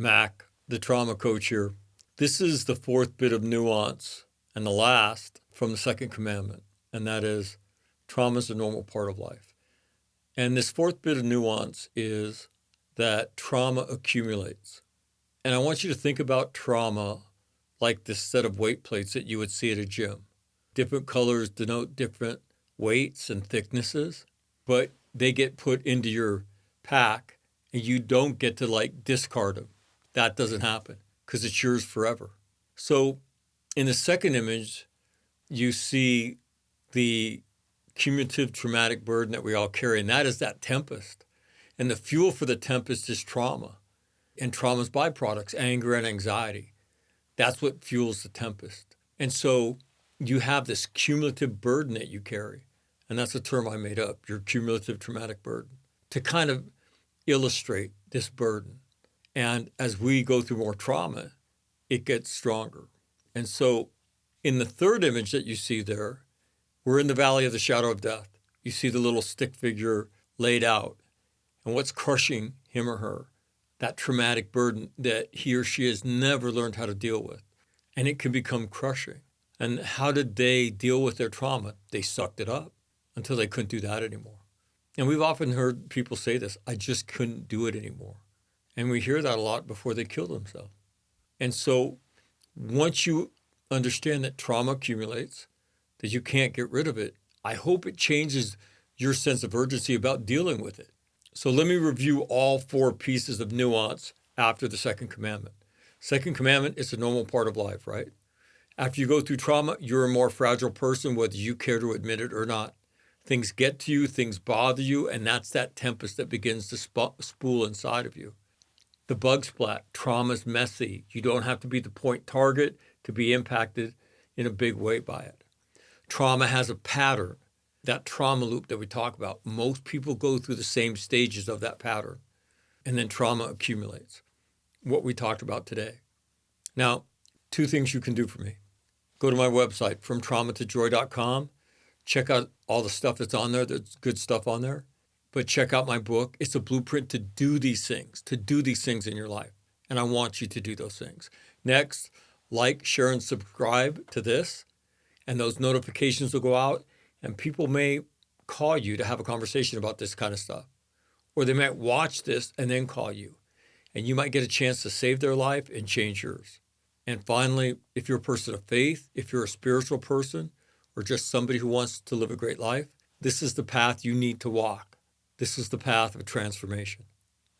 Mac, the trauma coach here. This is the fourth bit of nuance and the last from the second commandment, and that is trauma is a normal part of life. And this fourth bit of nuance is that trauma accumulates. And I want you to think about trauma like this set of weight plates that you would see at a gym. Different colors denote different weights and thicknesses, but they get put into your pack and you don't get to discard them. That doesn't happen because it's yours forever. So in the second image, you see the cumulative traumatic burden that we all carry, and that is that tempest. And the fuel for the tempest is trauma and trauma's byproducts, anger and anxiety. That's what fuels the tempest. And so you have this cumulative burden that you carry. And that's a term I made up, your cumulative traumatic burden, to kind of illustrate this burden. And as we go through more trauma, it gets stronger. And so in the third image that you see there, we're in the valley of the shadow of death. You see the little stick figure laid out. And what's crushing him or her? That traumatic burden that he or she has never learned how to deal with. And it can become crushing. And how did they deal with their trauma? They sucked it up until they couldn't do that anymore. And we've often heard people say this, I just couldn't do it anymore. And we hear that a lot before they kill themselves. And so once you understand that trauma accumulates, that you can't get rid of it, I hope it changes your sense of urgency about dealing with it. So let me review all four pieces of nuance after the second commandment. Second commandment is a normal part of life, right? After you go through trauma, you're a more fragile person, whether you care to admit it or not. Things get to you, things bother you, and that's that tempest that begins to spool inside of you. The bug splat, trauma's messy. You don't have to be the point target to be impacted in a big way by it. Trauma has a pattern, that trauma loop that we talk about. Most people go through the same stages of that pattern, and then trauma accumulates, what we talked about today. Now, two things you can do for me. Go to my website, fromtraumatojoy.com. Check out all the stuff that's on there. There's good stuff on there. But check out my book. It's a blueprint to do these things in your life. And I want you to do those things. Next, like, share, and subscribe to this. And those notifications will go out. And people may call you to have a conversation about this kind of stuff. Or they might watch this and then call you. And you might get a chance to save their life and change yours. And finally, if you're a person of faith, if you're a spiritual person, or just somebody who wants to live a great life, this is the path you need to walk. This is the path of transformation.